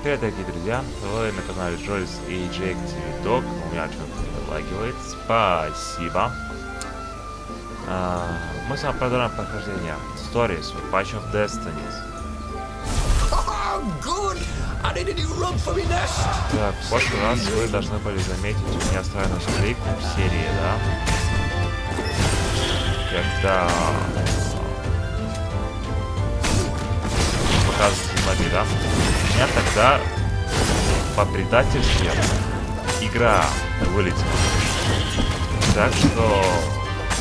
Привет, дорогие друзья, вы на канале Джойс и Джейк TV Dog. У меня что-то лагивает. Спасибо. Мы с вами продолжаем прохождение Stories with Patch of Destinies. Так, в прошлый раз вы должны были заметить у меня странную склейку в серии, да? Когда показывается смотри, да? У меня тогда по предательству игра вылетела. Так что,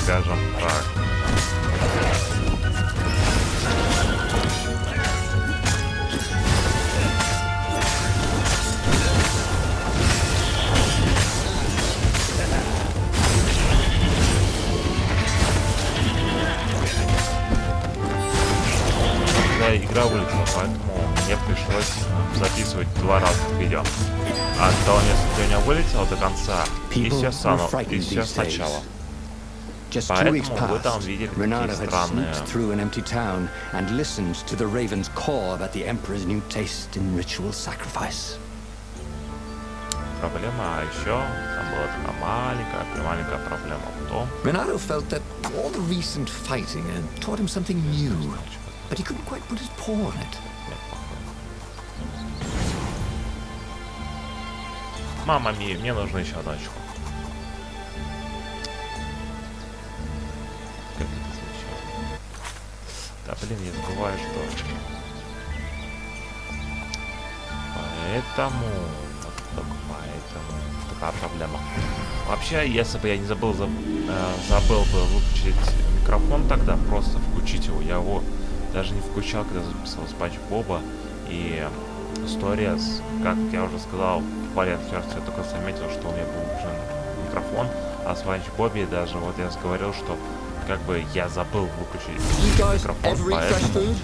скажем так, игра вылетела, поэтому мне пришлось записывать 2 раза видео. А того места, где у меня вылетело до конца, и все сначала. Поэтому вы там видели такие странные... Проблема, а еще там была такая маленькая проблема в том... Renato felt that all the recent fighting had taught him something new. But he couldn't quite put his paw on it. Мама мия, мне нужно еще одну очко. Как это звучит? Да блин, я забываю, что... Поэтому такая проблема. Вообще, если бы я не забыл бы выключить микрофон тогда, просто включить его, я его даже не включал, когда записывал Спанч Боба и Stories. Как я уже сказал, в Valiant Hearts я только заметил, что у меня был включен микрофон, а в Спанч Бобе даже вот я говорил, что как бы я забыл выключить микрофон, поэтому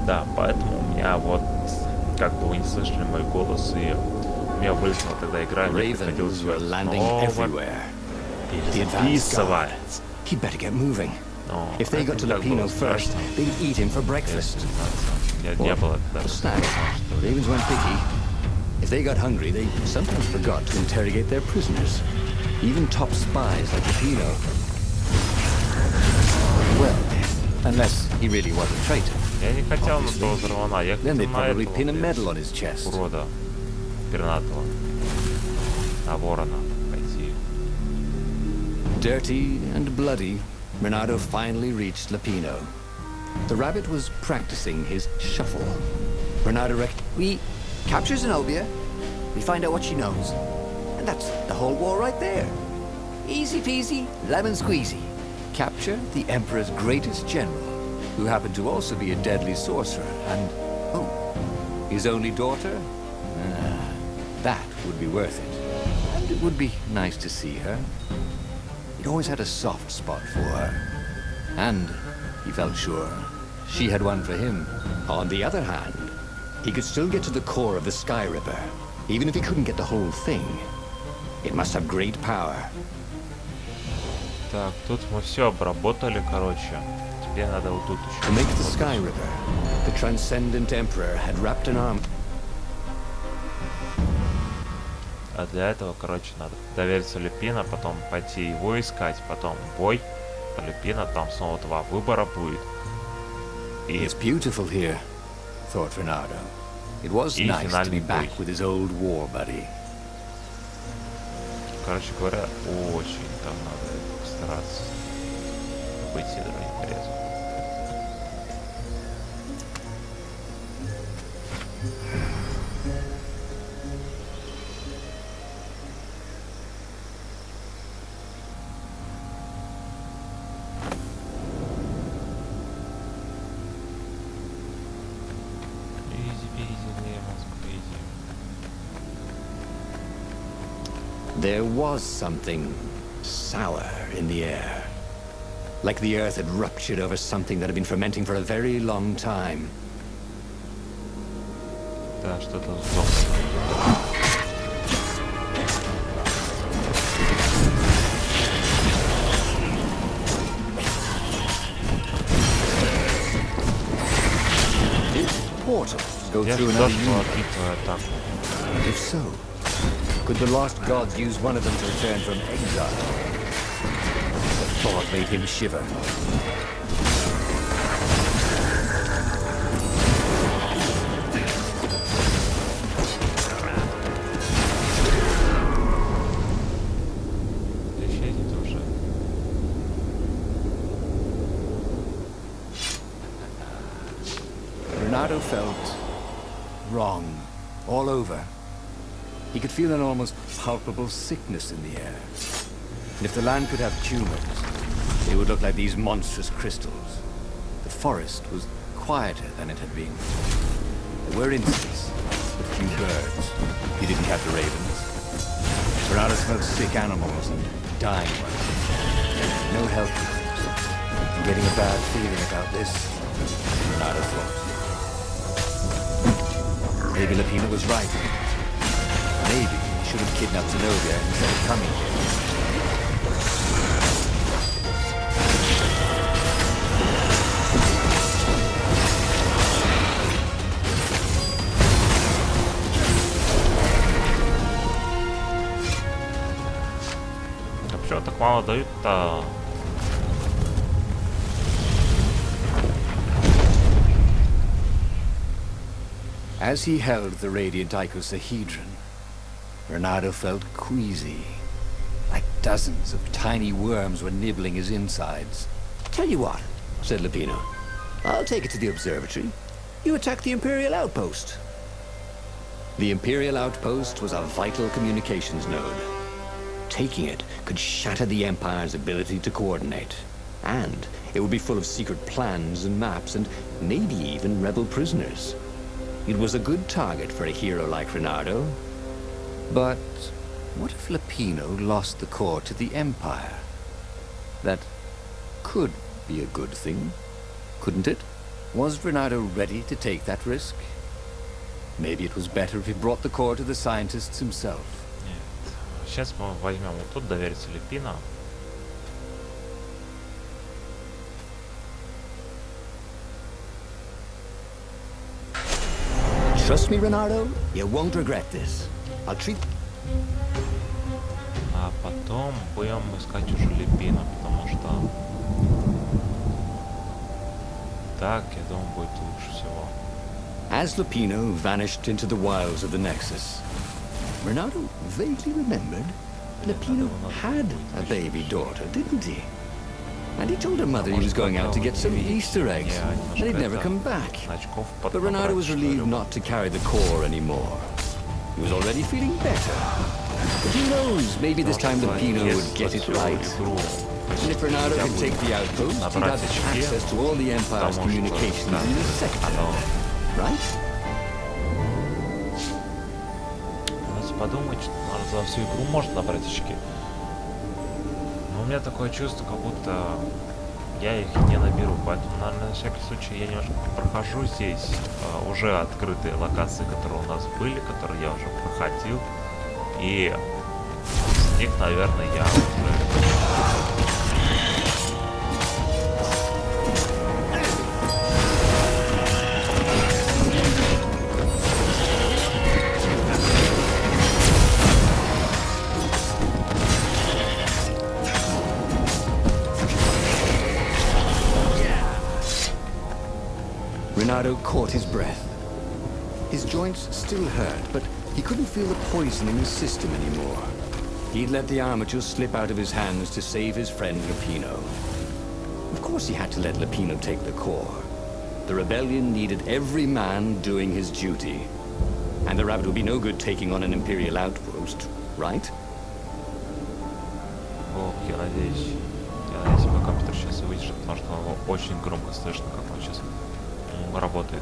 да, поэтому у меня вот, как бы вы не слышали мой голос, и у меня вылетела тогда игра, и мне приходилось ее снова переписывать. If they got to Lupino first, they'd eat him for breakfast. Не было for snacks, ravens weren't picky. If they got hungry, they sometimes forgot to interrogate their prisoners, even top spies like Lupino. Well, unless he really was a traitor. Я не хотел на того взорвана, я хотел на этого урода пернатого, на ворона пойти. Dirty and bloody, Renato finally reached Lupino. The rabbit was practicing his shuffle. Renato we capture Zenobia, we find out what she knows, and that's the whole war right there. Easy peasy, lemon squeezy. Capture the Emperor's greatest general, who happened to also be a deadly sorcerer, and, oh, his only daughter? That would be worth it. And it would be nice to see her. He'd always had a soft spot for her. And, he felt sure, she had one for him. On the other hand, he could still get to the core of the Sky Ripper, even if he couldn't get the whole thing. It must have great power. Так, тут мы все обработали, короче. Теперь надо вот тут еще. To make the Sky Ripper, the transcendent Emperor had wrapped an arm. А для этого, короче, надо довериться Люпино, потом пойти его искать, потом бой. Люпино, там снова 2 выбора будет. И... It's beautiful here, thought Renato. It was nice to be back with his old war buddy. Короче говоря, очень там надо стараться быть ядерным резом. There was something sour in the air. like the earth had ruptured over something that had been fermenting for a very long time. Да, что-то сдохло. Portals go Я through ждал, another что universe. отбитую атаку. If so, could the lost gods use one of them to return from exile? The thought made him shiver. Исчезнет уже. Renato felt wrong all over. He could feel an almost palpable sickness in the air. And if the land could have tumors, they would look like these monstrous crystals. The forest was quieter than it had been. There were insects, but few birds. He didn't have the ravens. Renato smelled sick animals and dying ones. No health. I'm getting a bad feeling about this, Renato thought. Maybe Lapina was right. Maybe he should have kidnapped Zenobia instead of coming here. А почему так мало дают-то? As he held the radiant icosahedron, Renato felt queasy. Like dozens of tiny worms were nibbling his insides. Tell you what, said Lapino. I'll take it to the observatory. You attack the Imperial outpost. The Imperial outpost was a vital communications node. Taking it could shatter the Empire's ability to coordinate. And it would be full of secret plans and maps and maybe even rebel prisoners. It was a good target for a hero like Renato. But what if Lapino lost the core to the Empire? That could be a good thing, couldn't it? Was Renato ready to take that risk? Maybe it was better if he brought the core to the scientists himself. Нет. Сейчас мы возьмем вот тут, довериться Люпина. Trust me, Renato, you won't regret this. I'll treat... А потом будем искать уже Люпина, потому что так, я думаю, будет лучше всего. As Lapino vanished into the wilds of the Nexus, Renato vaguely remembered Lapino had a baby daughter, didn't he? And he told her mother he was going out to get some Easter eggs, and he'd never come back. But Renato was relieved not to carry the core anymore. He was already feeling better. But who knows, maybe this time Lapino would get it right. And if Renato could take the outpost, he'd have access to all the Empire's communications in the sector. Right? Надо подумать, за всю игру можно набрать очки. Но у меня такое чувство, как будто я их не наберу. Поэтому, наверное, на всякий случай я немножко прохожу здесь уже открытые локации, которые у нас были, которые я уже проходил. И с них, наверное, я уже... Renato caught his breath. His joints still hurt, but he couldn't feel the poison in his system anymore. He'd let the armature slip out of his hands to save his friend Lapino. Of course he had to let Lapino take the core. The rebellion needed every man doing his duty. And the rabbit would be no good taking on an Imperial outpost, right? Ох, я надеюсь, мой компьютер сейчас выдержит, потому что его очень громко слышно, как он сейчас работает.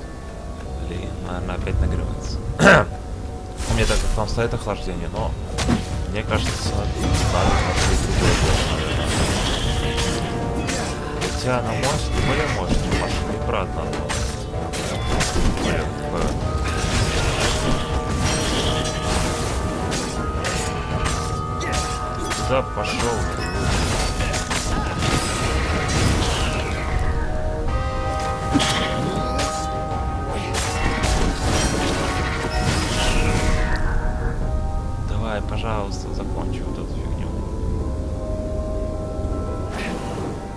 Блин, наверное, опять нагревается. У меня так как там стоит охлаждение, но мне кажется, надо охлаждать другое. Хотя она может, более может, пошли обратно. Блин, куда пошел? Давай, пожалуйста, закончи вот эту фигню.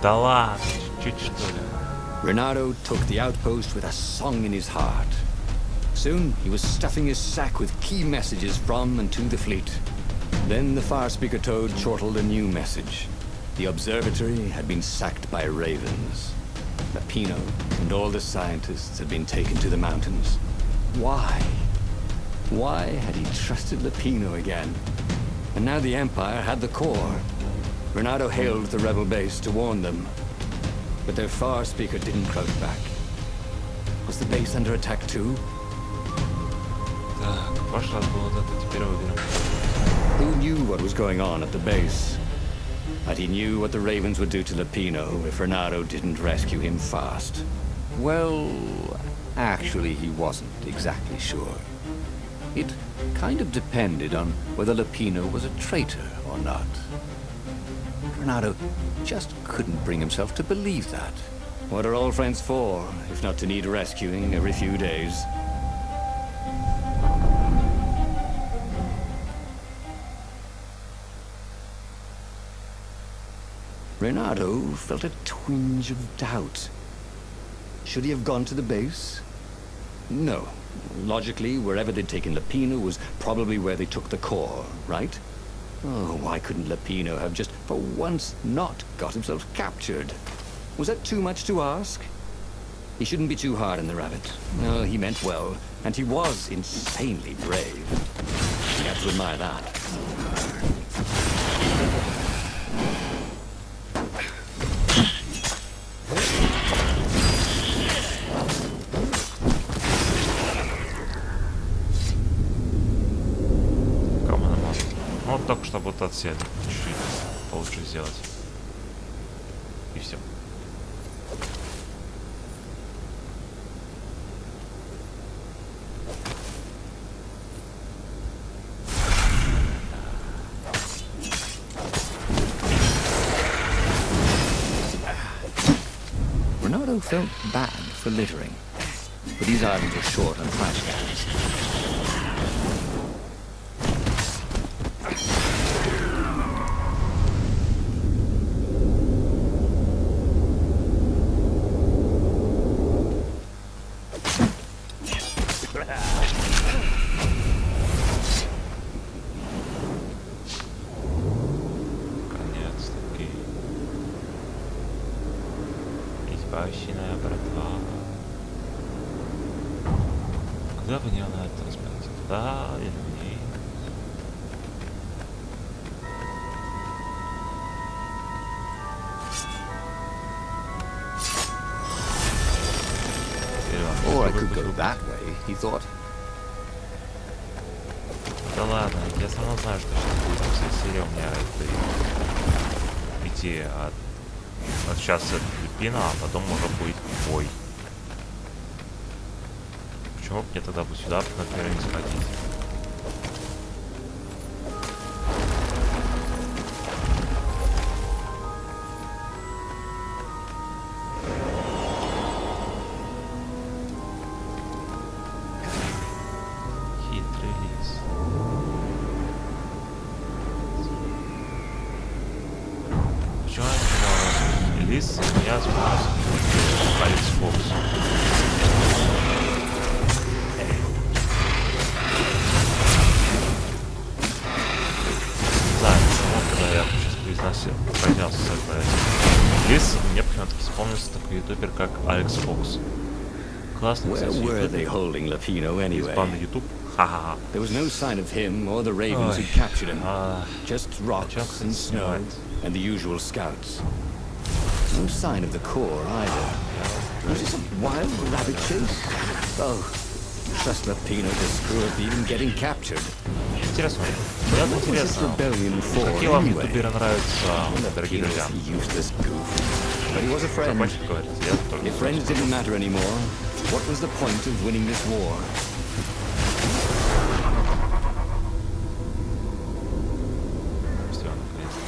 Да ладно, чуть что ли. Renato took the outpost with a song in his heart. Soon, he was stuffing his sack with key messages from and to the fleet. Then the far speaker toad chortled a new message. The observatory had been sacked by ravens. Lapino and all the scientists had been taken to the mountains. Why? Why had he trusted Lapino again? And now the Empire had the core. Renato hailed the rebel base to warn them. But their far speaker didn't crouch back. Was the base under attack too? Так, пошла было вот это, теперь выберем. Who knew what was going on at the base? But he knew what the ravens would do to Lapino if Renato didn't rescue him fast. Well, actually he wasn't exactly sure. It kind of depended on whether Lapino was a traitor or not. Renato just couldn't bring himself to believe that. What are old friends for, if not to need rescuing every few days? Renato felt a twinge of doubt. Should he have gone to the base? No. Logically, wherever they'd taken Lapino was probably where they took the core, right? Oh, why couldn't Lapino have just, for once, not got himself captured? Was that too much to ask? He shouldn't be too hard on the rabbit. No, he meant well, and he was insanely brave. You have to admire that. Вот только чтобы вот отсек чуть-чуть получше сделать. И все. Renato felt bad for littering, but these islands were short on trash cans. Избавщенная братва. Куда бы мне надо транспортировать? Туда или вниз? Or I could go that way, he thought. Да ладно, я сам знаю, что сейчас будет вся серия у меня идти от сейчас от Люпина, а потом уже будет бой. Почему бы мне тогда бы сюда, например, не сходить? Лис меня сбросил. Алекс Фокс. Да, когда я сейчас произнес Лис, мне почему-то вспомнился такой ютубер, как Алекс Фокс. Классный, кстати, ютубер. Из банды YouTube. Ха-ха-ха. There was no sign of him or the ravens who captured him. Just rocks and snow and the usual scouts. No sign of the core either. Was this a wild rabbit chase? Oh, trust Lapino to screw up even getting captured. Интересно, мне интересно, какие вам ютуберы нравятся, дорогие друзья? But he was a friend. Закончить говорить. Я тоже. If friends didn't matter anymore, what was the point of winning this war? Всё, наконец-то.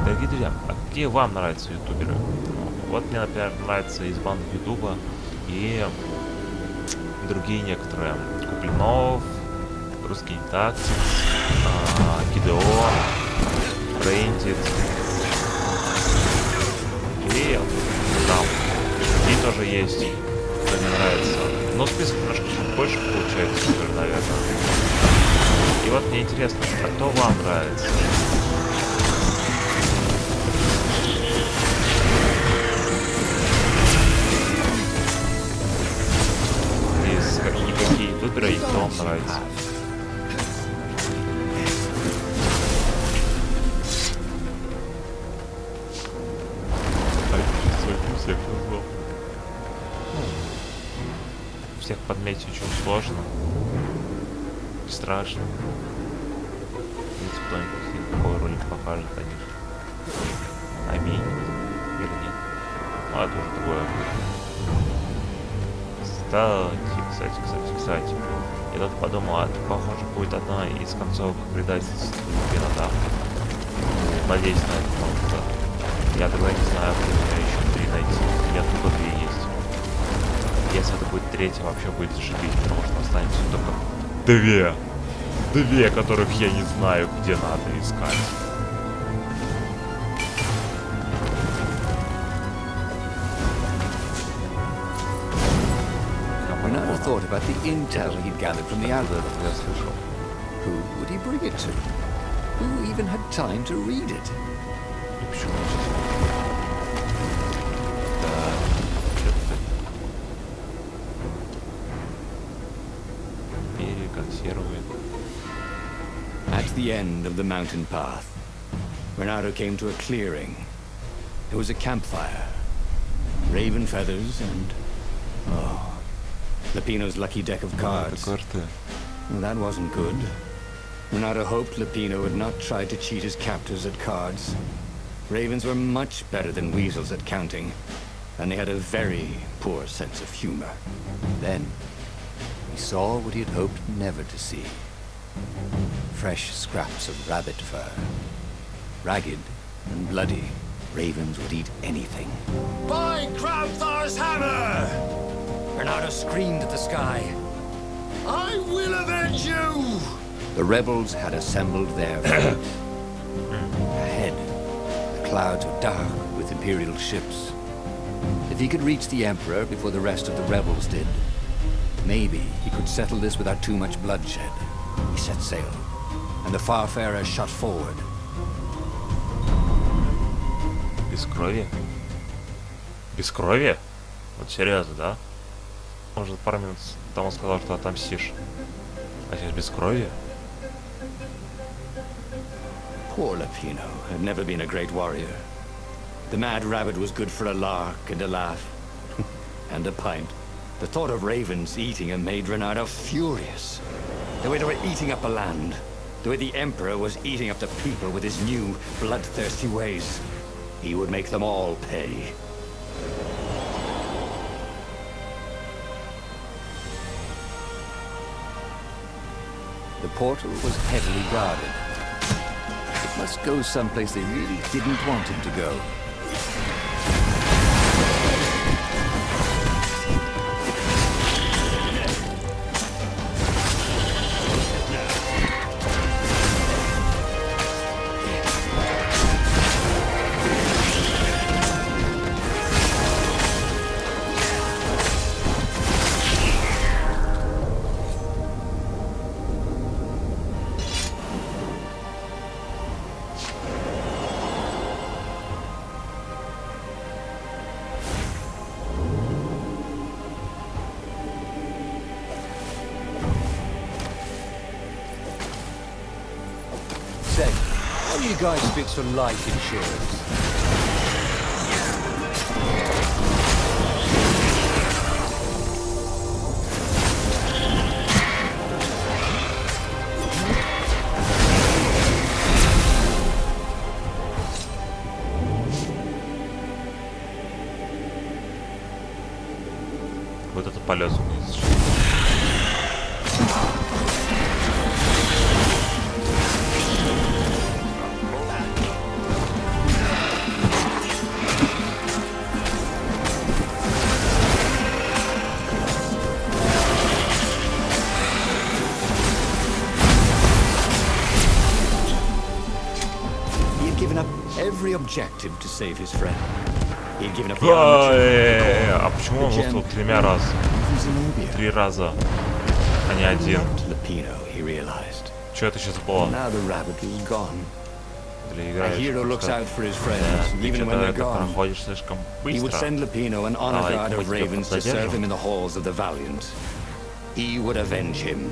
Дорогие друзья, а какие вам нравятся ютуберы? Вот мне, например, нравится из банды ютуба и другие некоторые. Куплинов, Русский Тактик, Гидеон, Брендит. И там другие тоже есть, кто мне нравится. Но список немножко больше получается, наверное. И вот мне интересно, а кто вам нравится? Какие ютуберы и кто вам нравится? Всех назвал. Всех подметить очень сложно. И страшно. Если кто-нибудь такой ролик покажет, конечно. Аминь. Или нет? А, это уже такое. Кстати. Я тут подумал, а это, похоже, будет одна из концовок предательств Лупина, да? Надеюсь на это, потому что я тогда не знаю, где меня еще 3 найти. У меня только 2 есть. Если это будет 3-я, вообще будет зашибись, потому что останется только 2, которых я не знаю, где надо искать. Renato thought about the intel he'd gathered from the Albert. Я слышал. Who would he bring it to? Who even had time to read it? И почему сейчас? Да, что-то переконсервует. At the end of the mountain path, Renato came to a clearing. There was a campfire, raven feathers, and Lupino's lucky deck of cards. Well, that wasn't good. Renato hoped Lupino would not try to cheat his captors at cards. Ravens were much better than weasels at counting, and they had a very poor sense of humor. Then, he saw what he had hoped never to see. Fresh scraps of rabbit fur. Ragged and bloody, ravens would eat anything. By Grabtara's hammer! Renato screamed at the sky. I will avenge you! The rebels had assembled their fleet. Ahead, the clouds were dark with Imperial ships. If he could reach the Emperor before the rest of the rebels did, maybe he could settle this without too much bloodshed. He set sail, and the Farfarer shot forward. Бескровие? Бескровие? Вот серьезно, да? Может, пару минут тому сказал, что отомстишь. А сейчас бескровие? Poor Lupino had never been a great warrior. The mad rabbit was good for a lark and a laugh. And a pint. The thought of ravens eating him made Renato furious. The way they were eating up a land. The way the Emperor was eating up the people with his new, bloodthirsty ways. He would make them all pay. The portal was heavily guarded. It must go someplace they really didn't want him to go. How do you guys fix for life insurance? полез вниз. Every objective to save his friend. He'd given up the armor. А почему он выстрелил тремя раз? 3 раза, а не один. Что это сейчас было? Для играющих. Ты что-то это проходишь слишком He would быстро. send Lupino an honor guard of ravens to serve him in the halls of the valiant. He would avenge him.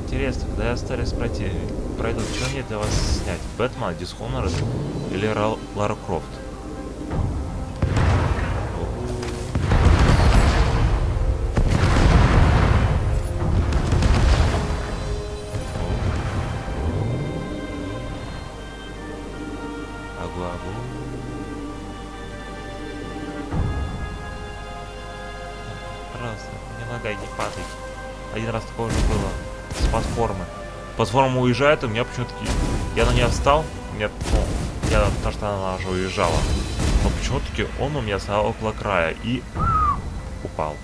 Интересно, когда я стараюсь пройду, что мне для вас снять? Бэтмен, Dishonored или Лара Крофт? Агу-агу. Пожалуйста, не лагай, не падай. Один раз такое уже было. С платформы. Платформа уезжает, и у меня почему-то... Я на нее встал, нет, ну, потому что она уже уезжала. Но почему-таки он у меня стоял около края и упал.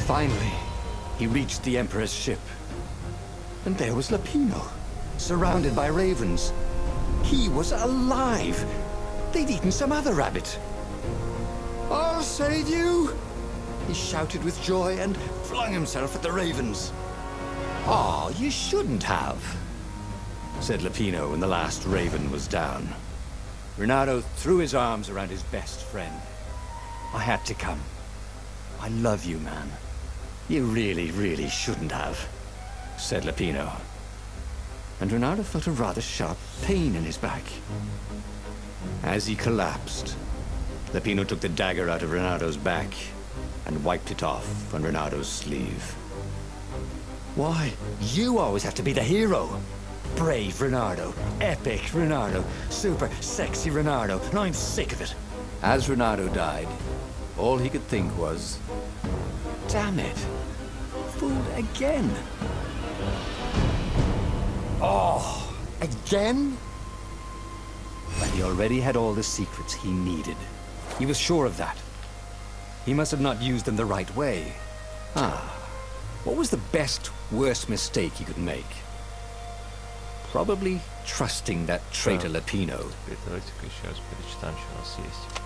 Finally, he reached the Emperor's ship. And there was Lupino, surrounded by ravens. He was alive. They'd eaten some other rabbit. I'll save you! He shouted with joy and flung himself at the ravens. Oh, you shouldn't have, said Lupino when the last raven was down. Renato threw his arms around his best friend. I had to come. I love you, man. You really, really shouldn't have, said Lupino. And Renato felt a rather sharp pain in his back. As he collapsed, Lupino took the dagger out of Renato's back and wiped it off on Renato's sleeve. Why? You always have to be the hero. Brave Renato, epic Renato, super sexy Renato, and I'm sick of it. As Renato died, all he could think was, damn it, fooled again. Oh, again? But he already had all the secrets he needed. He was sure of that. He must have not used them the right way. What was the best, worst mistake he could make? Probably trusting that traitor Lupino. Давайте-ка еще раз перечитаем, что у нас есть.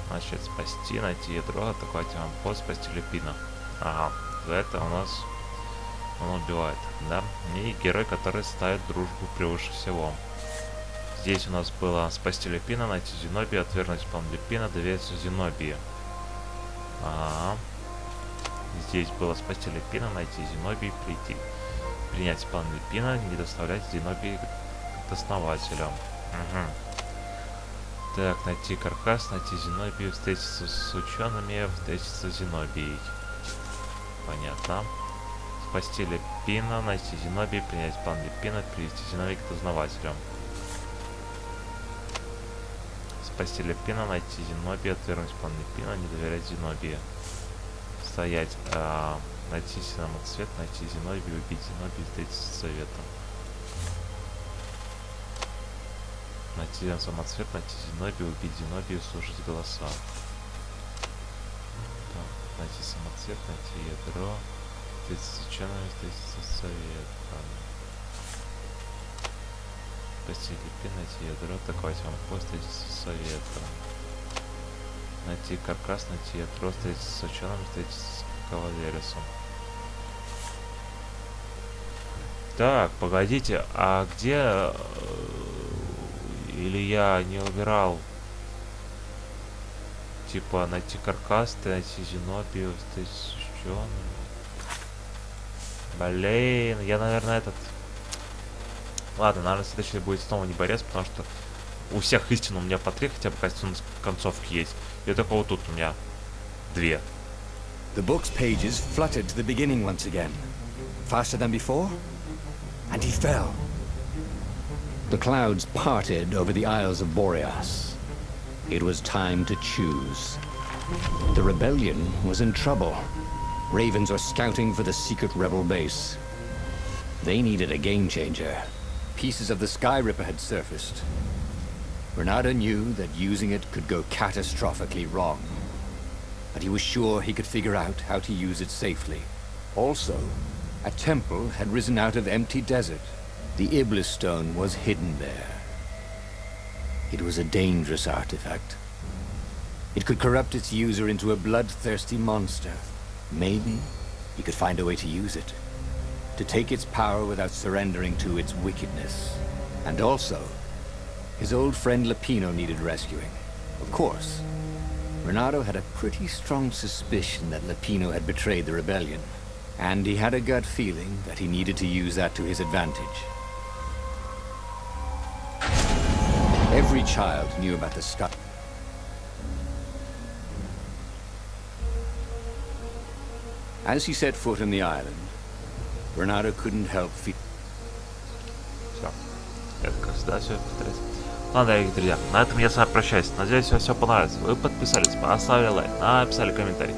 Значит, спасти, найти ядро, атаковать аванпост, спасти Люпина. Ага, за это у нас он убивает, да? И герой, который ставит дружбу превыше всего. Здесь у нас было спасти Люпина, найти Зенобия, отвергнуть план Люпина, довериться Зенобии. Ага. Здесь было спасти Люпина, найти Зенобии, принять план Люпина, не доставлять Зенобии к основателю. Угу. Так, найти каркас, найти Зенобию, встретиться с учеными, встретиться с Зенобией. Понятно. Спасти Лепина, найти Зеноби, принять план Лепина, привести Зеноби к дознавателям. Спасти Лепина, найти Зеноби, отвергнуть план Лепина, не доверять Зеноби. Стоять. Найти самоцвет, найти Зеноби, убить Зеноби, встретиться с советом. Найти самоцвет, найти Зеноби, убить Зеноби и слушать голоса. Так, найти самоцвет, найти ядро, встретиться с учеными, встретиться с советом. Спасти Лепин, найти ядро, атаковать вампир, встретиться с советом. Найти каркас, найти ядро, встретиться с учеными, встретиться с кавалерисом. Так, погодите, а где... Или я не убирал? Типа, найти каркас, найти Зенобию, встретиться с учеными. Блин, я, наверное, этот... Ладно, наверное, следующий будет снова не борец, потому что у всех истин у меня по 3 хотя бы костюм концовки есть. И только вот тут у меня 2. The book's pages fluttered to the beginning once again. Faster than before? And he fell. The clouds parted over the Isles of Boreas. It was time to choose. The rebellion was in trouble. Ravens were scouting for the secret rebel base. They needed a game changer. Pieces of the Sky Ripper had surfaced. Bernardo knew that using it could go catastrophically wrong. But he was sure he could figure out how to use it safely. Also, a temple had risen out of empty desert. The Iblis stone was hidden there. It was a dangerous artifact. It could corrupt its user into a bloodthirsty monster. Maybe he could find a way to use it. To take its power without surrendering to its wickedness. And also, his old friend Lupino needed rescuing. Of course, Bernardo had a pretty strong suspicion that Lupino had betrayed the rebellion. And he had a gut feeling that he needed to use that to his advantage. Every child knew about the sky. As he set foot on the island, Bernardo couldn't help feel... Все. Это как всегда все повторяется. Ладно, дорогие друзья, на этом я с вами прощаюсь. Надеюсь, вам все понравилось. Вы подписались, поставили лайк, написали комментарий.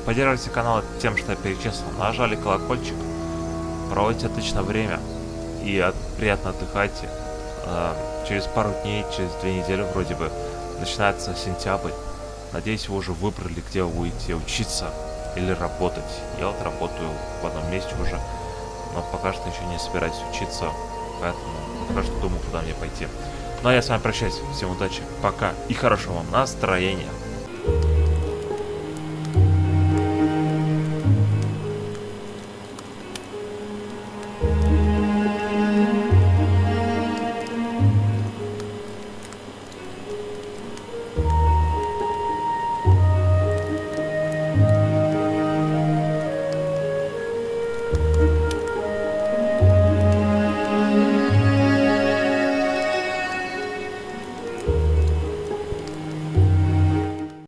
Поддерживайте канал тем, что я перечислил. Нажали колокольчик. Проводите отличное время. И приятно отдыхайте. Через пару дней, через 2 недели вроде бы начинается сентябрь. Надеюсь, вы уже выбрали, где вы будете учиться или работать. Я вот работаю в одном месте уже, но пока что еще не собираюсь учиться, поэтому пока что думаю, куда мне пойти. Ну а я с вами прощаюсь. Всем удачи, пока и хорошего вам настроения.